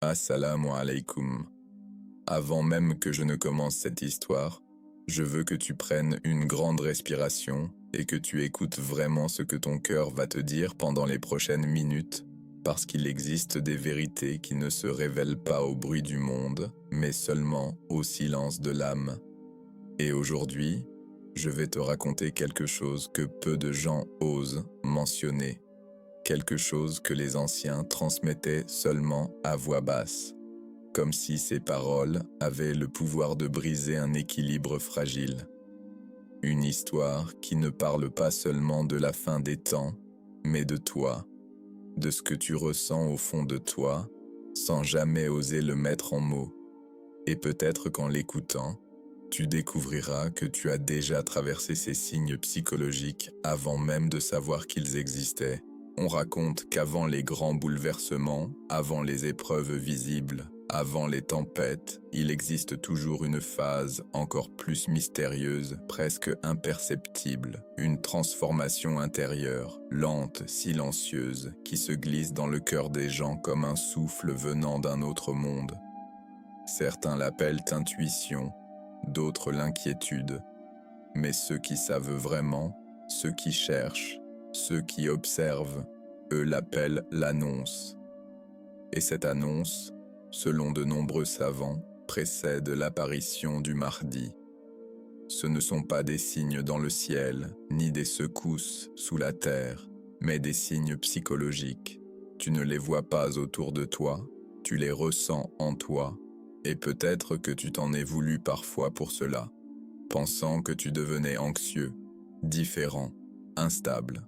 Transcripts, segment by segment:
Assalamu alaikum. Avant même que je ne commence cette histoire, je veux que tu prennes une grande respiration et que tu écoutes vraiment ce que ton cœur va te dire pendant les prochaines minutes, parce qu'il existe des vérités qui ne se révèlent pas au bruit du monde, mais seulement au silence de l'âme. Et aujourd'hui, je vais te raconter quelque chose que peu de gens osent mentionner. Quelque chose que les anciens transmettaient seulement à voix basse, comme si ces paroles avaient le pouvoir de briser un équilibre fragile. Une histoire qui ne parle pas seulement de la fin des temps, mais de toi, de ce que tu ressens au fond de toi, sans jamais oser le mettre en mots. Et peut-être qu'en l'écoutant, tu découvriras que tu as déjà traversé ces signes psychologiques avant même de savoir qu'ils existaient. On raconte qu'avant les grands bouleversements, avant les épreuves visibles, avant les tempêtes, il existe toujours une phase encore plus mystérieuse, presque imperceptible, une transformation intérieure, lente, silencieuse, qui se glisse dans le cœur des gens comme un souffle venant d'un autre monde. Certains l'appellent intuition, d'autres l'inquiétude. Mais ceux qui savent vraiment, ceux qui cherchent, ceux qui observent, eux l'appellent l'annonce. Et cette annonce, selon de nombreux savants, précède l'apparition du Mahdi. Ce ne sont pas des signes dans le ciel, ni des secousses sous la terre, mais des signes psychologiques. Tu ne les vois pas autour de toi, tu les ressens en toi, et peut-être que tu t'en es voulu parfois pour cela, pensant que tu devenais anxieux, différent, instable,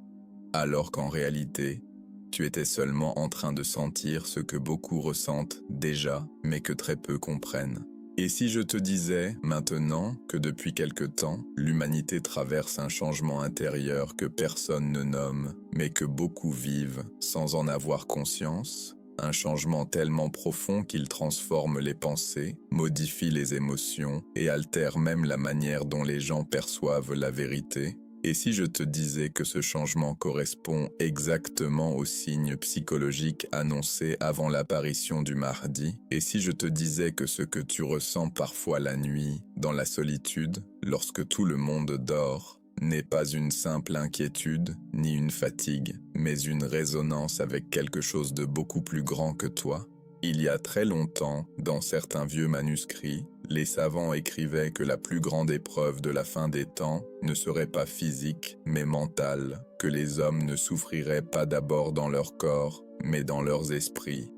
alors qu'en réalité, tu étais seulement en train de sentir ce que beaucoup ressentent déjà, mais que très peu comprennent. Et si je te disais maintenant que depuis quelque temps, l'humanité traverse un changement intérieur que personne ne nomme, mais que beaucoup vivent sans en avoir conscience, un changement tellement profond qu'il transforme les pensées, modifie les émotions et altère même la manière dont les gens perçoivent la vérité? Et si je te disais que ce changement correspond exactement aux signes psychologiques annoncés avant l'apparition du Mahdi? Et si je te disais que ce que tu ressens parfois la nuit, dans la solitude, lorsque tout le monde dort, n'est pas une simple inquiétude, ni une fatigue, mais une résonance avec quelque chose de beaucoup plus grand que toi? Il y a très longtemps, dans certains vieux manuscrits, les savants écrivaient que la plus grande épreuve de la fin des temps ne serait pas physique, mais mentale, que les hommes ne souffriraient pas d'abord dans leur corps, mais dans leurs esprits,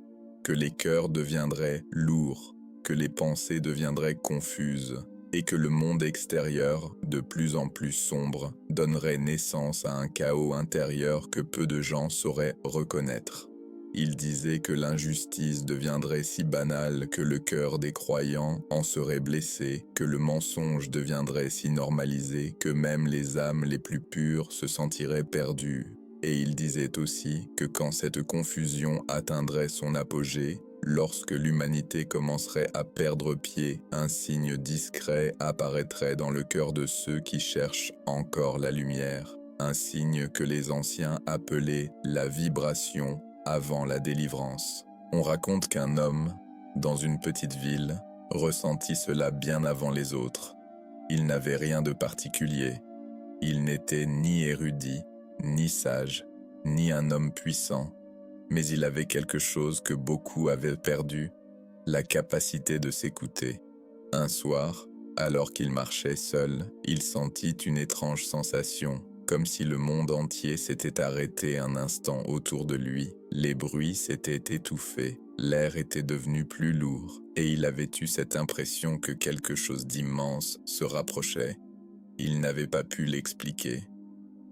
que les cœurs deviendraient lourds, que les pensées deviendraient confuses, et que le monde extérieur, de plus en plus sombre, donnerait naissance à un chaos intérieur que peu de gens sauraient reconnaître. Il disait que l'injustice deviendrait si banale que le cœur des croyants en serait blessé, que le mensonge deviendrait si normalisé que même les âmes les plus pures se sentiraient perdues. Et il disait aussi que quand cette confusion atteindrait son apogée, lorsque l'humanité commencerait à perdre pied, un signe discret apparaîtrait dans le cœur de ceux qui cherchent encore la lumière, un signe que les anciens appelaient la vibration avant la délivrance. On raconte qu'un homme, dans une petite ville, ressentit cela bien avant les autres. Il n'avait rien de particulier. Il n'était ni érudit, ni sage, ni un homme puissant, mais il avait quelque chose que beaucoup avaient perdu, la capacité de s'écouter. Un soir, alors qu'il marchait seul, il sentit une étrange sensation, comme si le monde entier s'était arrêté un instant autour de lui. Les bruits s'étaient étouffés, l'air était devenu plus lourd, et il avait eu cette impression que quelque chose d'immense se rapprochait. Il n'avait pas pu l'expliquer.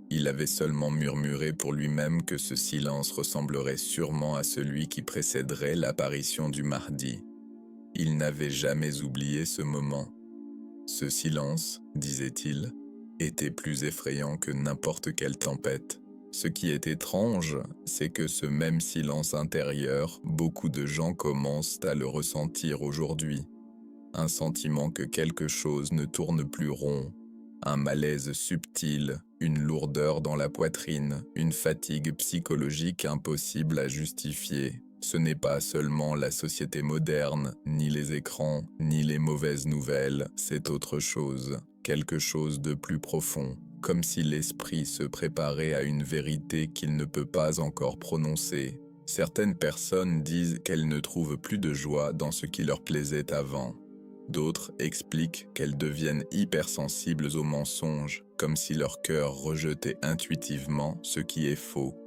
Il avait seulement murmuré pour lui-même que ce silence ressemblerait sûrement à celui qui précéderait l'apparition du Mahdi. Il n'avait jamais oublié ce moment. Ce silence, disait-il, était plus effrayant que n'importe quelle tempête. Ce qui est étrange, c'est que ce même silence intérieur, beaucoup de gens commencent à le ressentir aujourd'hui. Un sentiment que quelque chose ne tourne plus rond, un malaise subtil, une lourdeur dans la poitrine, une fatigue psychologique impossible à justifier. Ce n'est pas seulement la société moderne, ni les écrans, ni les mauvaises nouvelles, c'est autre chose, quelque chose de plus profond, comme si l'esprit se préparait à une vérité qu'il ne peut pas encore prononcer. Certaines personnes disent qu'elles ne trouvent plus de joie dans ce qui leur plaisait avant. D'autres expliquent qu'elles deviennent hypersensibles aux mensonges, comme si leur cœur rejetait intuitivement ce qui est faux.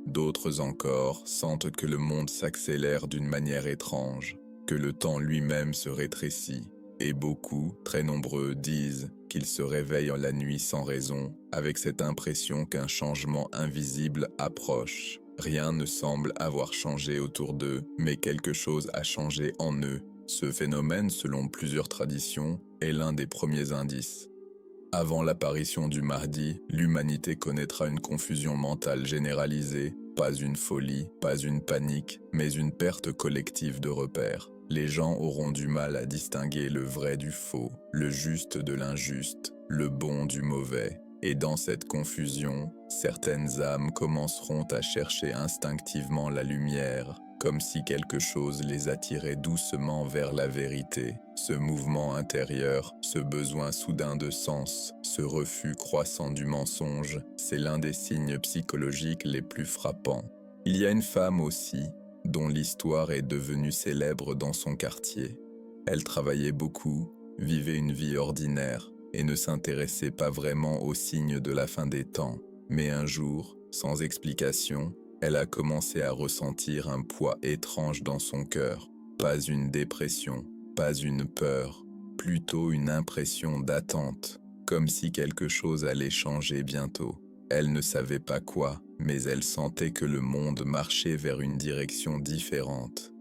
D'autres encore sentent que le monde s'accélère d'une manière étrange, que le temps lui-même se rétrécit, et beaucoup, très nombreux, disent qu'ils se réveillent en la nuit sans raison, avec cette impression qu'un changement invisible approche. Rien ne semble avoir changé autour d'eux, mais quelque chose a changé en eux. Ce phénomène, selon plusieurs traditions, est l'un des premiers indices. Avant l'apparition du Mahdi, l'humanité connaîtra une confusion mentale généralisée, pas une folie, pas une panique, mais une perte collective de repères. Les gens auront du mal à distinguer le vrai du faux, le juste de l'injuste, le bon du mauvais. Et dans cette confusion, certaines âmes commenceront à chercher instinctivement la lumière, comme si quelque chose les attirait doucement vers la vérité. Ce mouvement intérieur, ce besoin soudain de sens, ce refus croissant du mensonge, c'est l'un des signes psychologiques les plus frappants. Il y a une femme aussi, dont l'histoire est devenue célèbre dans son quartier. Elle travaillait beaucoup, vivait une vie ordinaire et ne s'intéressait pas vraiment aux signes de la fin des temps. Mais un jour, sans explication, elle a commencé à ressentir un poids étrange dans son cœur. Pas une dépression, pas une peur, plutôt une impression d'attente, comme si quelque chose allait changer bientôt. Elle ne savait pas quoi, mais elle sentait que le monde marchait vers une direction différente.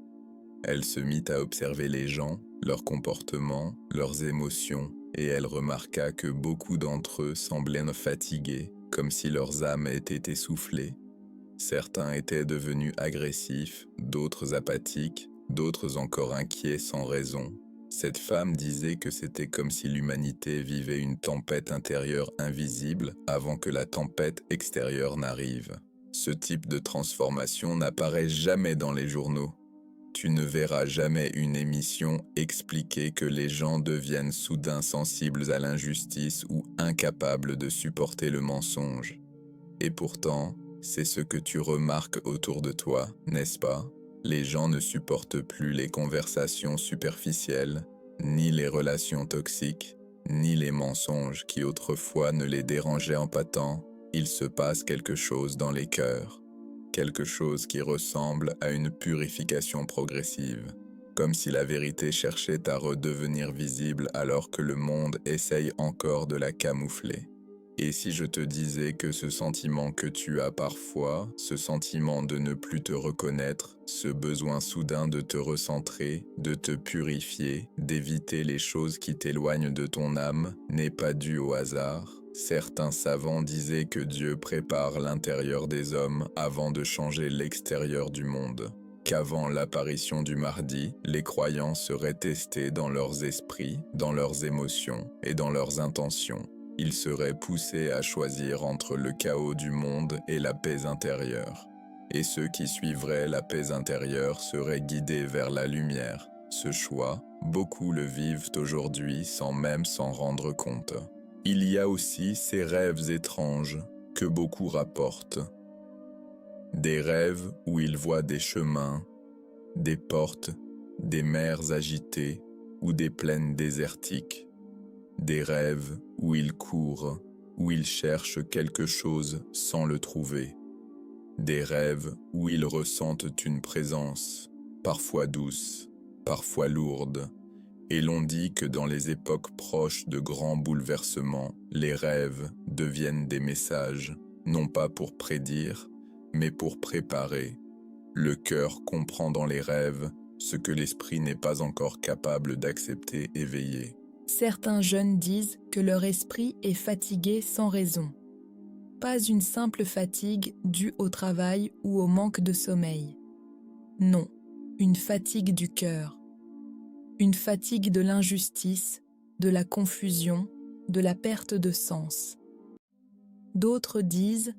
Elle se mit à observer les gens, leurs comportements, leurs émotions, et elle remarqua que beaucoup d'entre eux semblaient fatigués, comme si leurs âmes étaient essoufflées. Certains étaient devenus agressifs, d'autres apathiques, d'autres encore inquiets sans raison. Cette femme disait que c'était comme si l'humanité vivait une tempête intérieure invisible avant que la tempête extérieure n'arrive. Ce type de transformation n'apparaît jamais dans les journaux. Tu ne verras jamais une émission expliquer que les gens deviennent soudain sensibles à l'injustice ou incapables de supporter le mensonge. Et pourtant, c'est ce que tu remarques autour de toi, n'est-ce pas? Les gens ne supportent plus les conversations superficielles, ni les relations toxiques, ni les mensonges qui autrefois ne les dérangeaient en pâtant. Il se passe quelque chose dans les cœurs, quelque chose qui ressemble à une purification progressive, comme si la vérité cherchait à redevenir visible alors que le monde essaye encore de la camoufler. Et si je te disais que ce sentiment que tu as parfois, ce sentiment de ne plus te reconnaître, ce besoin soudain de te recentrer, de te purifier, d'éviter les choses qui t'éloignent de ton âme, n'est pas dû au hasard? Certains savants disaient que Dieu prépare l'intérieur des hommes avant de changer l'extérieur du monde. Qu'avant l'apparition du Mahdi, les croyants seraient testés dans leurs esprits, dans leurs émotions et dans leurs intentions. Ils seraient poussés à choisir entre le chaos du monde et la paix intérieure. Et ceux qui suivraient la paix intérieure seraient guidés vers la lumière. Ce choix, beaucoup le vivent aujourd'hui sans même s'en rendre compte. Il y a aussi ces rêves étranges que beaucoup rapportent. Des rêves où ils voient des chemins, des portes, des mers agitées ou des plaines désertiques. Des rêves où ils courent, où ils cherchent quelque chose sans le trouver. Des rêves où ils ressentent une présence, parfois douce, parfois lourde. Et l'on dit que dans les époques proches de grands bouleversements, les rêves deviennent des messages, non pas pour prédire, mais pour préparer. Le cœur comprend dans les rêves ce que l'esprit n'est pas encore capable d'accepter éveillé. Certains jeunes disent que leur esprit est fatigué sans raison. Pas une simple fatigue due au travail ou au manque de sommeil. Non, une fatigue du cœur. Une fatigue de l'injustice, de la confusion, de la perte de sens. D'autres disent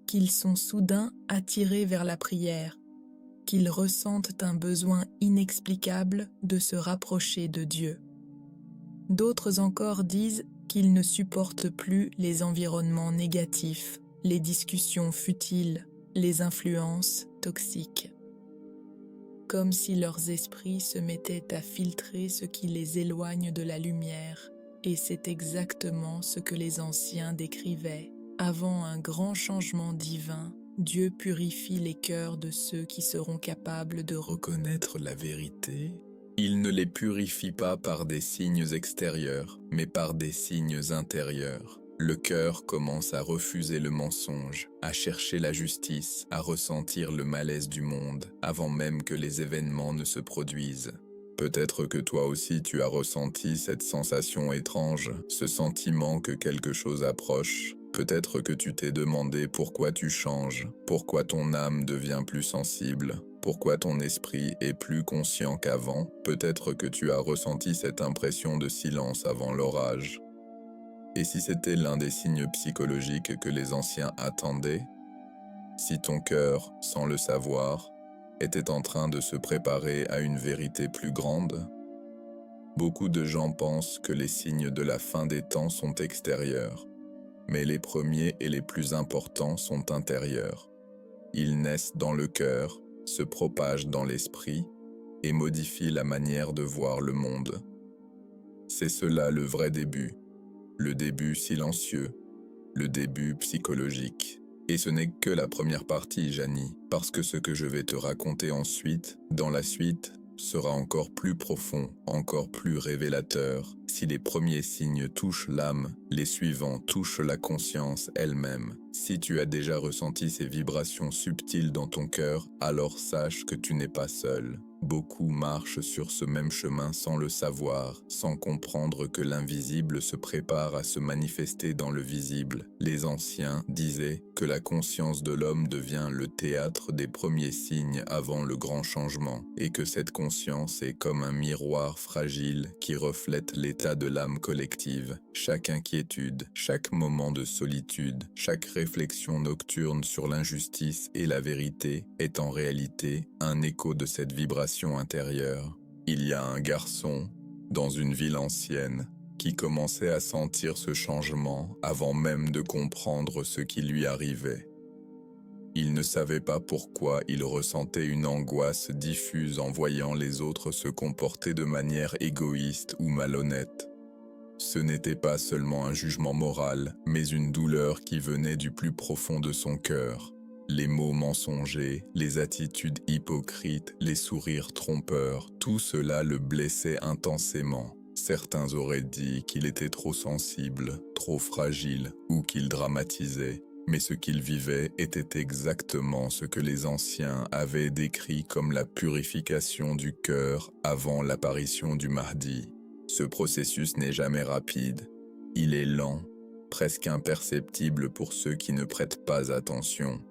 qu'ils sont soudain attirés vers la prière, qu'ils ressentent un besoin inexplicable de se rapprocher de Dieu. D'autres encore disent qu'ils ne supportent plus les environnements négatifs, les discussions futiles, les influences toxiques. Comme si leurs esprits se mettaient à filtrer ce qui les éloigne de la lumière, et c'est exactement ce que les anciens décrivaient. Avant un grand changement divin, Dieu purifie les cœurs de ceux qui seront capables de Reconnaître la vérité. Il ne les purifie pas par des signes extérieurs, mais par des signes intérieurs. Le cœur commence à refuser le mensonge, à chercher la justice, à ressentir le malaise du monde, avant même que les événements ne se produisent. Peut-être que toi aussi tu as ressenti cette sensation étrange, ce sentiment que quelque chose approche. Peut-être que tu t'es demandé pourquoi tu changes, pourquoi ton âme devient plus sensible, pourquoi ton esprit est plus conscient qu'avant. Peut-être que tu as ressenti cette impression de silence avant l'orage. Et si c'était l'un des signes psychologiques que les anciens attendaient? Si ton cœur, sans le savoir, était en train de se préparer à une vérité plus grande? Beaucoup de gens pensent que les signes de la fin des temps sont extérieurs, mais les premiers et les plus importants sont intérieurs. Ils naissent dans le cœur, se propagent dans l'esprit et modifient la manière de voir le monde. C'est cela le vrai début, le début silencieux, le début psychologique. Et ce n'est que la première partie, Janie, parce que ce que je vais te raconter ensuite, dans la suite, sera encore plus profond, encore plus révélateur. Si les premiers signes touchent l'âme, les suivants touchent la conscience elle-même. Si tu as déjà ressenti ces vibrations subtiles dans ton cœur, alors sache que tu n'es pas seul. Beaucoup marchent sur ce même chemin sans le savoir, sans comprendre que l'invisible se prépare à se manifester dans le visible. Les anciens disaient que la conscience de l'homme devient le théâtre des premiers signes avant le grand changement, et que cette conscience est comme un miroir fragile qui reflète l'état de l'âme collective. Chaque inquiétude, chaque moment de solitude, chaque réflexion nocturne sur l'injustice et la vérité est en réalité un écho de cette vibration intérieure. Il y a un garçon, dans une ville ancienne, qui commençait à sentir ce changement avant même de comprendre ce qui lui arrivait. Il ne savait pas pourquoi il ressentait une angoisse diffuse en voyant les autres se comporter de manière égoïste ou malhonnête. Ce n'était pas seulement un jugement moral, mais une douleur qui venait du plus profond de son cœur. Les mots mensongers, les attitudes hypocrites, les sourires trompeurs, tout cela le blessait intensément. Certains auraient dit qu'il était trop sensible, trop fragile ou qu'il dramatisait. Mais ce qu'il vivait était exactement ce que les anciens avaient décrit comme la purification du cœur avant l'apparition du Mahdi. Ce processus n'est jamais rapide. Il est lent, presque imperceptible pour ceux qui ne prêtent pas attention.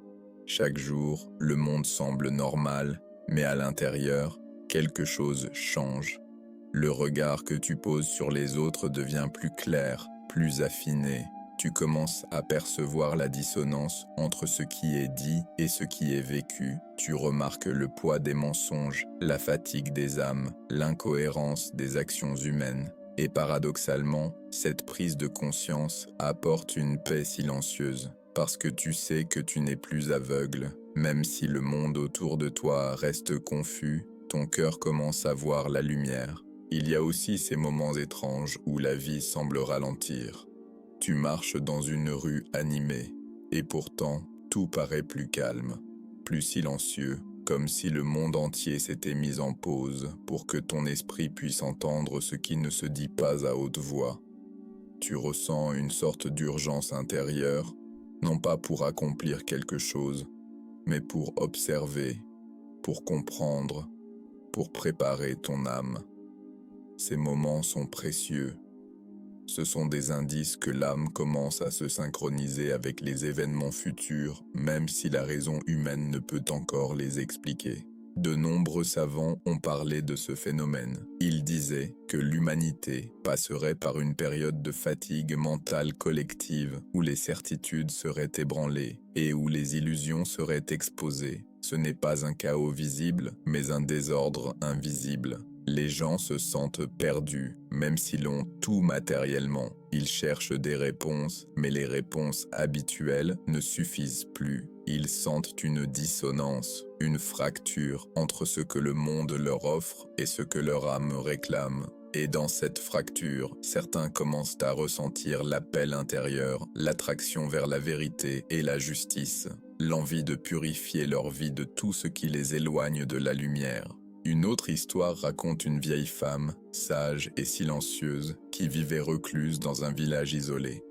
Chaque jour, le monde semble normal, mais à l'intérieur, quelque chose change. Le regard que tu poses sur les autres devient plus clair, plus affiné. Tu commences à percevoir la dissonance entre ce qui est dit et ce qui est vécu. Tu remarques le poids des mensonges, la fatigue des âmes, l'incohérence des actions humaines. Et paradoxalement, cette prise de conscience apporte une paix silencieuse. Parce que tu sais que tu n'es plus aveugle, même si le monde autour de toi reste confus, ton cœur commence à voir la lumière. Il y a aussi ces moments étranges où la vie semble ralentir. Tu marches dans une rue animée, et pourtant, tout paraît plus calme, plus silencieux, comme si le monde entier s'était mis en pause pour que ton esprit puisse entendre ce qui ne se dit pas à haute voix. Tu ressens une sorte d'urgence intérieure, non pas pour accomplir quelque chose, mais pour observer, pour comprendre, pour préparer ton âme. Ces moments sont précieux. Ce sont des indices que l'âme commence à se synchroniser avec les événements futurs, même si la raison humaine ne peut encore les expliquer. De nombreux savants ont parlé de ce phénomène. Ils disaient que l'humanité passerait par une période de fatigue mentale collective où les certitudes seraient ébranlées et où les illusions seraient exposées. Ce n'est pas un chaos visible, mais un désordre invisible. Les gens se sentent perdus, même s'ils ont tout matériellement. Ils cherchent des réponses, mais les réponses habituelles ne suffisent plus. Ils sentent une dissonance, une fracture entre ce que le monde leur offre et ce que leur âme réclame. Et dans cette fracture, certains commencent à ressentir l'appel intérieur, l'attraction vers la vérité et la justice, l'envie de purifier leur vie de tout ce qui les éloigne de la lumière. Une autre histoire raconte une vieille femme, sage et silencieuse, qui vivait recluse dans un village isolé.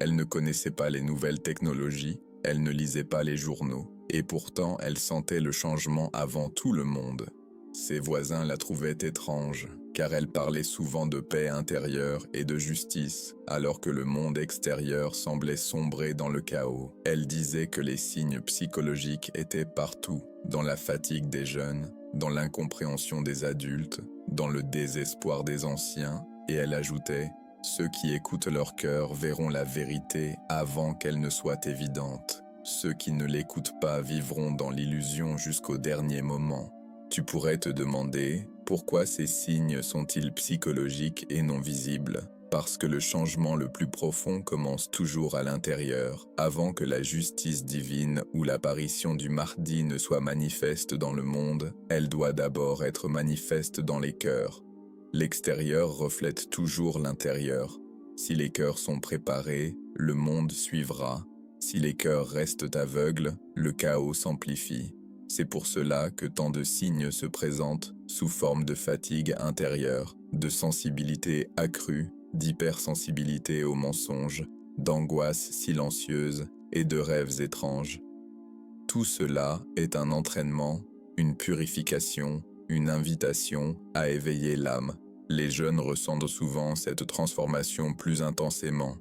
Elle ne connaissait pas les nouvelles technologies, elle ne lisait pas les journaux, et pourtant elle sentait le changement avant tout le monde. Ses voisins la trouvaient étrange, car elle parlait souvent de paix intérieure et de justice, alors que le monde extérieur semblait sombrer dans le chaos. Elle disait que les signes psychologiques étaient partout, dans la fatigue des jeunes, dans l'incompréhension des adultes, dans le désespoir des anciens, et elle ajoutait « Ceux qui écoutent leur cœur verront la vérité avant qu'elle ne soit évidente. Ceux qui ne l'écoutent pas vivront dans l'illusion jusqu'au dernier moment. » Tu pourrais te demander pourquoi ces signes sont-ils psychologiques et non visibles ? Parce que le changement le plus profond commence toujours à l'intérieur, avant que la justice divine ou l'apparition du Mahdi ne soit manifeste dans le monde, elle doit d'abord être manifeste dans les cœurs. L'extérieur reflète toujours l'intérieur. Si les cœurs sont préparés, le monde suivra. Si les cœurs restent aveugles, le chaos s'amplifie. C'est pour cela que tant de signes se présentent sous forme de fatigue intérieure, de sensibilité accrue, d'hypersensibilité aux mensonges, d'angoisse silencieuse et de rêves étranges. Tout cela est un entraînement, une purification, une invitation à éveiller l'âme. Les jeunes ressentent souvent cette transformation plus intensément.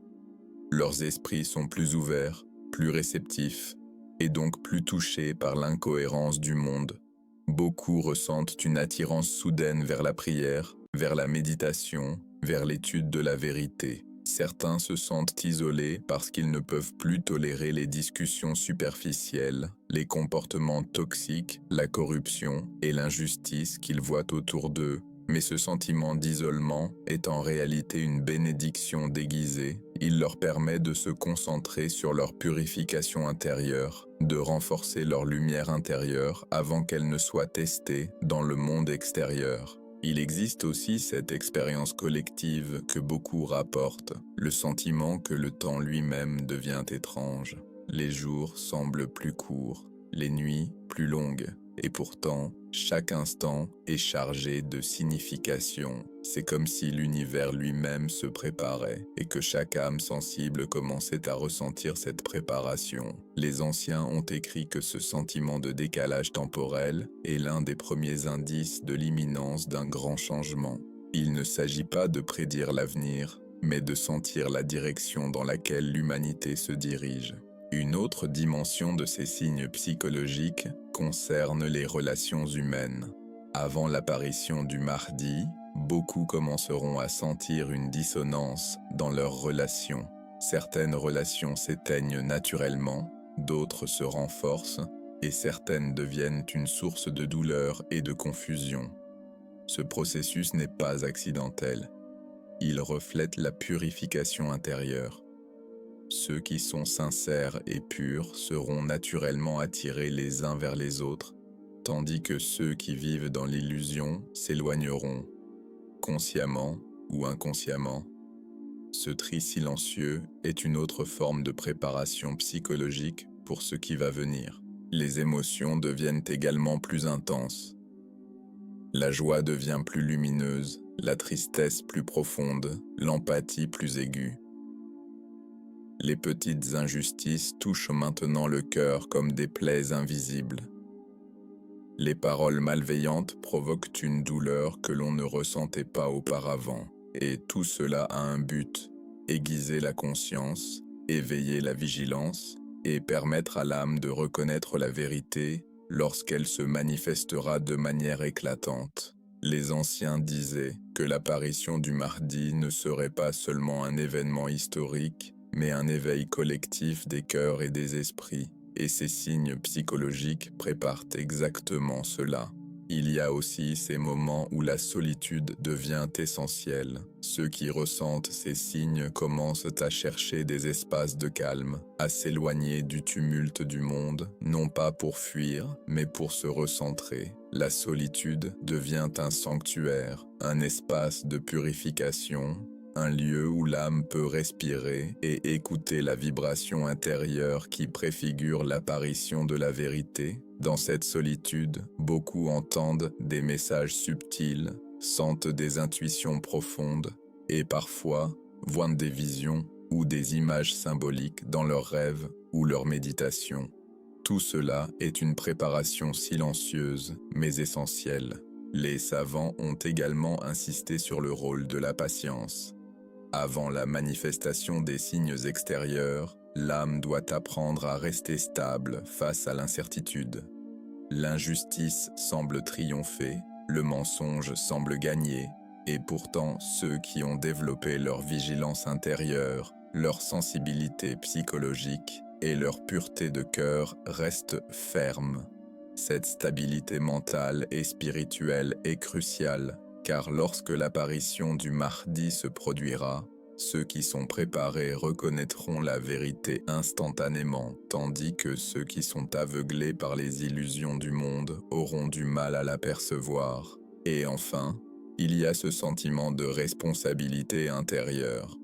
Leurs esprits sont plus ouverts, plus réceptifs, et donc plus touchés par l'incohérence du monde. Beaucoup ressentent une attirance soudaine vers la prière, vers la méditation, vers l'étude de la vérité. Certains se sentent isolés parce qu'ils ne peuvent plus tolérer les discussions superficielles, les comportements toxiques, la corruption et l'injustice qu'ils voient autour d'eux. Mais ce sentiment d'isolement est en réalité une bénédiction déguisée. Il leur permet de se concentrer sur leur purification intérieure, de renforcer leur lumière intérieure avant qu'elle ne soit testée dans le monde extérieur. Il existe aussi cette expérience collective que beaucoup rapportent, le sentiment que le temps lui-même devient étrange. Les jours semblent plus courts, les nuits plus longues, et pourtant, chaque instant est chargé de signification. C'est comme si l'univers lui-même se préparait et que chaque âme sensible commençait à ressentir cette préparation. Les anciens ont écrit que ce sentiment de décalage temporel est l'un des premiers indices de l'imminence d'un grand changement. Il ne s'agit pas de prédire l'avenir, mais de sentir la direction dans laquelle l'humanité se dirige. Une autre dimension de ces signes psychologiques concerne les relations humaines. Avant l'apparition du Mahdi, beaucoup commenceront à sentir une dissonance dans leurs relations. Certaines relations s'éteignent naturellement, d'autres se renforcent, et certaines deviennent une source de douleur et de confusion. Ce processus n'est pas accidentel. Il reflète la purification intérieure. Ceux qui sont sincères et purs seront naturellement attirés les uns vers les autres, tandis que ceux qui vivent dans l'illusion s'éloigneront, consciemment ou inconsciemment. Ce tri silencieux est une autre forme de préparation psychologique pour ce qui va venir. Les émotions deviennent également plus intenses. La joie devient plus lumineuse, la tristesse plus profonde, l'empathie plus aiguë. Les petites injustices touchent maintenant le cœur comme des plaies invisibles. Les paroles malveillantes provoquent une douleur que l'on ne ressentait pas auparavant, et tout cela a un but, aiguiser la conscience, éveiller la vigilance et permettre à l'âme de reconnaître la vérité lorsqu'elle se manifestera de manière éclatante. Les anciens disaient que l'apparition du Mahdi ne serait pas seulement un événement historique, mais un éveil collectif des cœurs et des esprits, et ces signes psychologiques préparent exactement cela. Il y a aussi ces moments où la solitude devient essentielle. Ceux qui ressentent ces signes commencent à chercher des espaces de calme, à s'éloigner du tumulte du monde, non pas pour fuir, mais pour se recentrer. La solitude devient un sanctuaire, un espace de purification, un lieu où l'âme peut respirer et écouter la vibration intérieure qui préfigure l'apparition de la vérité. Dans cette solitude, beaucoup entendent des messages subtils, sentent des intuitions profondes et parfois voient des visions ou des images symboliques dans leurs rêves ou leurs méditations. Tout cela est une préparation silencieuse mais essentielle. Les savants ont également insisté sur le rôle de la patience. Avant la manifestation des signes extérieurs, l'âme doit apprendre à rester stable face à l'incertitude. L'injustice semble triompher, le mensonge semble gagner, et pourtant ceux qui ont développé leur vigilance intérieure, leur sensibilité psychologique et leur pureté de cœur restent fermes. Cette stabilité mentale et spirituelle est cruciale, car lorsque l'apparition du Mahdi se produira, ceux qui sont préparés reconnaîtront la vérité instantanément, tandis que ceux qui sont aveuglés par les illusions du monde auront du mal à l'apercevoir. Et enfin, il y a ce sentiment de responsabilité intérieure.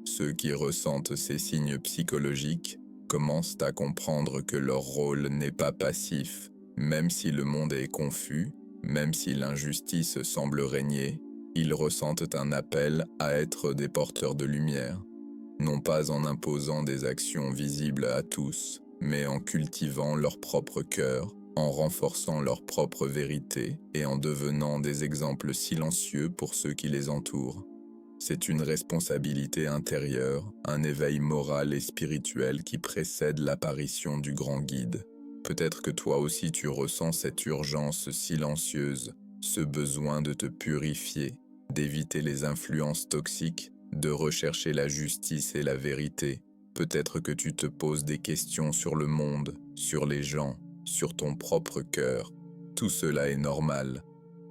Ceux qui ressentent ces signes psychologiques commencent à comprendre que leur rôle n'est pas passif, même si le monde est confus, même si l'injustice semble régner, ils ressentent un appel à être des porteurs de lumière, non pas en imposant des actions visibles à tous, mais en cultivant leur propre cœur, en renforçant leur propre vérité et en devenant des exemples silencieux pour ceux qui les entourent. C'est une responsabilité intérieure, un éveil moral et spirituel qui précède l'apparition du grand guide. Peut-être que toi aussi tu ressens cette urgence silencieuse, ce besoin de te purifier, d'éviter les influences toxiques, de rechercher la justice et la vérité. Peut-être que tu te poses des questions sur le monde, sur les gens, sur ton propre cœur. Tout cela est normal.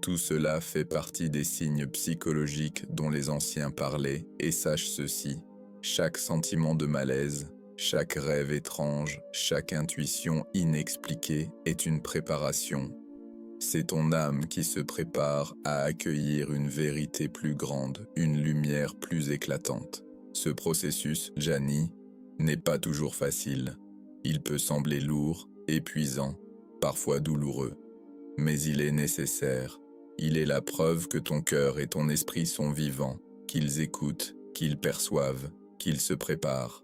Tout cela fait partie des signes psychologiques dont les anciens parlaient, et sache ceci, chaque sentiment de malaise, chaque rêve étrange, chaque intuition inexpliquée est une préparation. C'est ton âme qui se prépare à accueillir une vérité plus grande, une lumière plus éclatante. Ce processus, Jani, n'est pas toujours facile. Il peut sembler lourd, épuisant, parfois douloureux, mais il est nécessaire. Il est la preuve que ton cœur et ton esprit sont vivants, qu'ils écoutent, qu'ils perçoivent, qu'ils se préparent.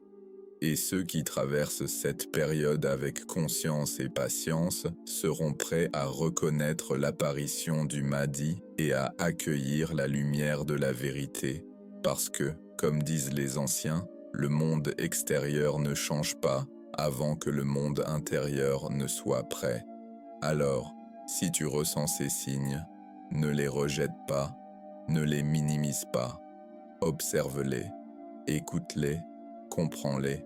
Et ceux qui traversent cette période avec conscience et patience seront prêts à reconnaître l'apparition du Mahdi et à accueillir la lumière de la vérité. Parce que, comme disent les anciens, le monde extérieur ne change pas avant que le monde intérieur ne soit prêt. Alors, si tu ressens ces signes, ne les rejette pas, ne les minimise pas. Observe-les, écoute-les, comprends-les.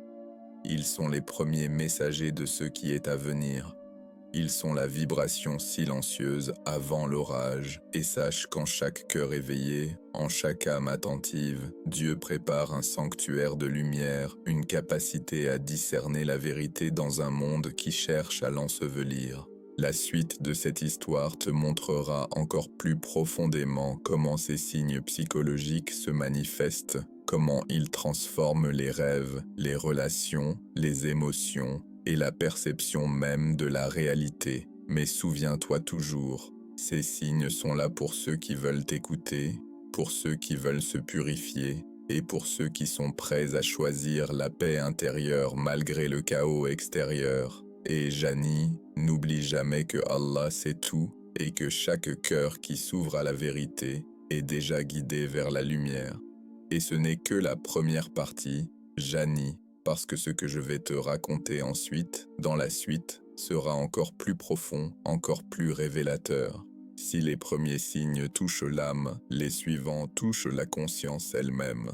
Ils sont les premiers messagers de ce qui est à venir. Ils sont la vibration silencieuse avant l'orage, et sache qu'en chaque cœur éveillé, en chaque âme attentive, Dieu prépare un sanctuaire de lumière, une capacité à discerner la vérité dans un monde qui cherche à l'ensevelir. La suite de cette histoire te montrera encore plus profondément comment ces signes psychologiques se manifestent, comment ils transforment les rêves, les relations, les émotions et la perception même de la réalité. Mais souviens-toi toujours, ces signes sont là pour ceux qui veulent t'écouter, pour ceux qui veulent se purifier et pour ceux qui sont prêts à choisir la paix intérieure malgré le chaos extérieur. Et Jani, n'oublie jamais que Allah sait tout et que chaque cœur qui s'ouvre à la vérité est déjà guidé vers la lumière. Et ce n'est que la première partie, Jani, parce que ce que je vais te raconter ensuite, dans la suite, sera encore plus profond, encore plus révélateur. Si les premiers signes touchent l'âme, les suivants touchent la conscience elle-même.